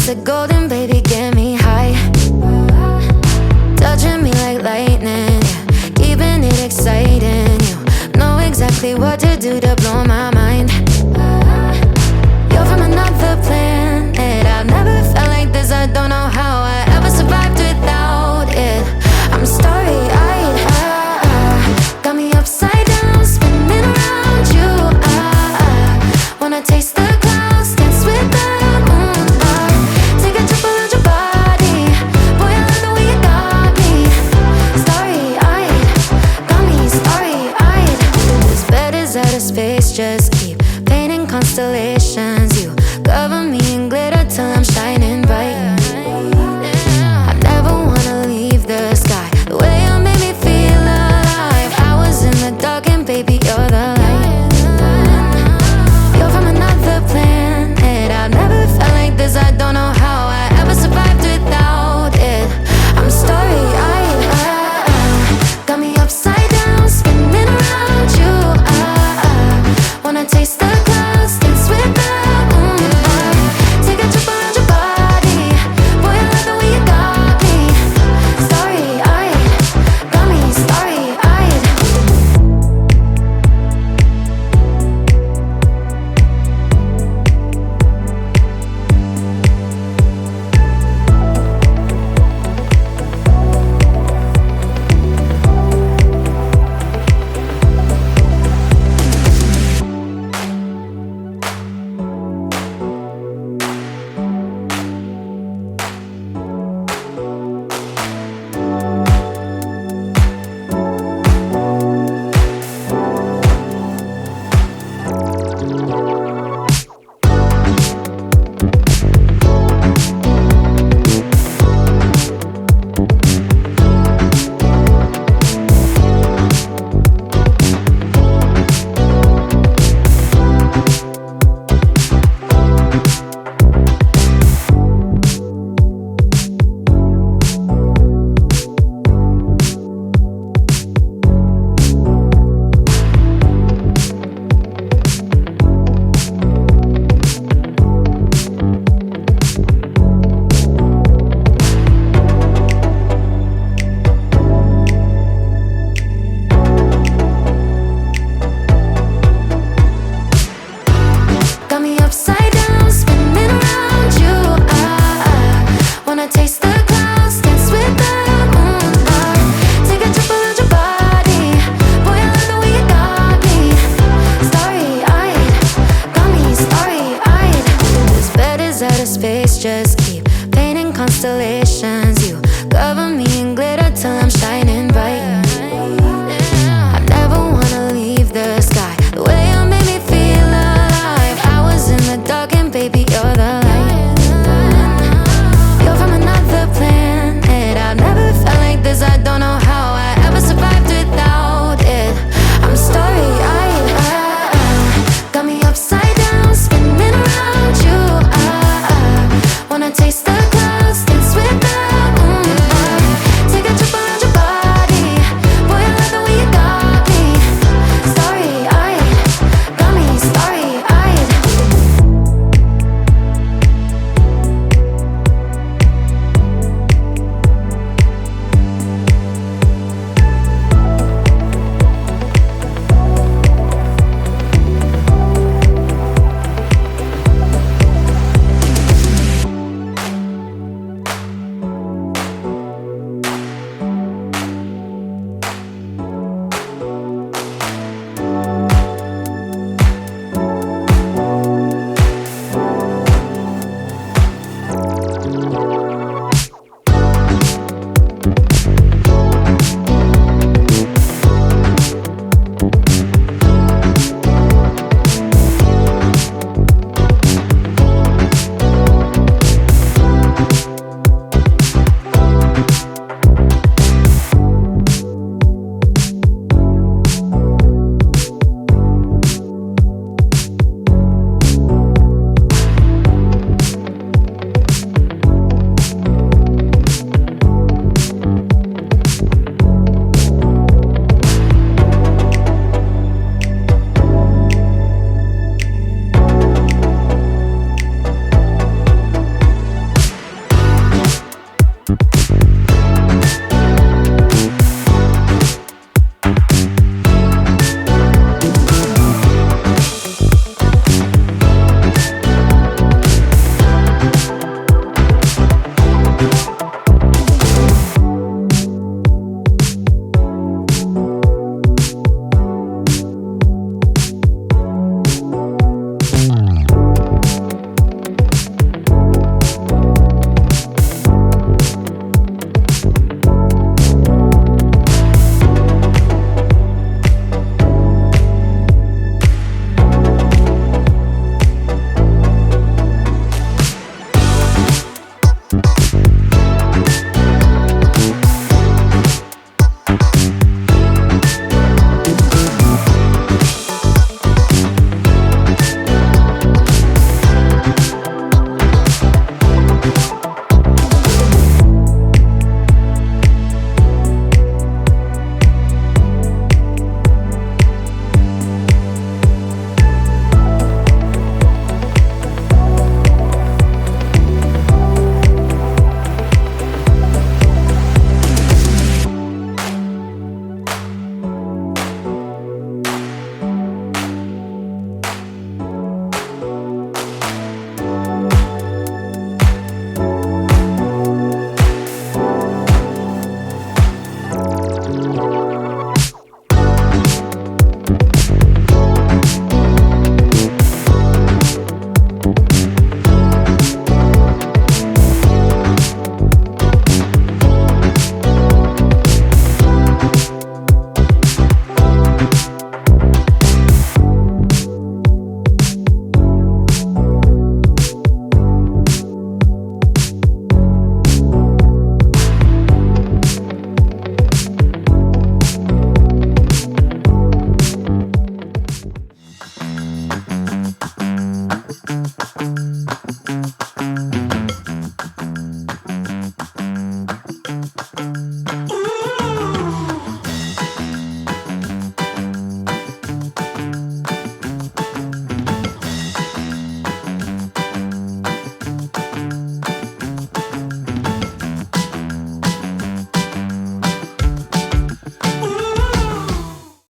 said golden, baby, get me high. Touching me like lightning, yeah. Keeping it exciting. You know exactly what to do to blow my mind. You're from another planet. I've never felt like this. I don't know how I ever survived without it. I'm starry-eyed. Got me upside down, spinning around you. Wanna taste the clouds, dance with the moon. Take a trip around your body. Boy, I love the way you got me. Starry-eyed, got me starry-eyed. This bed is out of space, just keep painting constellations. You cover me in glitter till I'm shining bright. I never wanna leave the sky. The way you made me feel alive. I was in the dark and baby, you're the light. You're from another planet. I've never felt like this. I don't know how I ever survived without it. I'm starry-eyed. Got me upside down, spinning around you. Wanna taste the clouds, dance with the moon. Take a trip around your body. Boy, I love the way you got me. Starry-eyed, got me starry-eyed. Got me upside down, spinning around you. Wanna taste the clouds, dance with the moon. Take a trip around your body. Boy, I love the way you got me. Starry-eyed, got me starry-eyed. This bed is out of space, just keep painting constellations.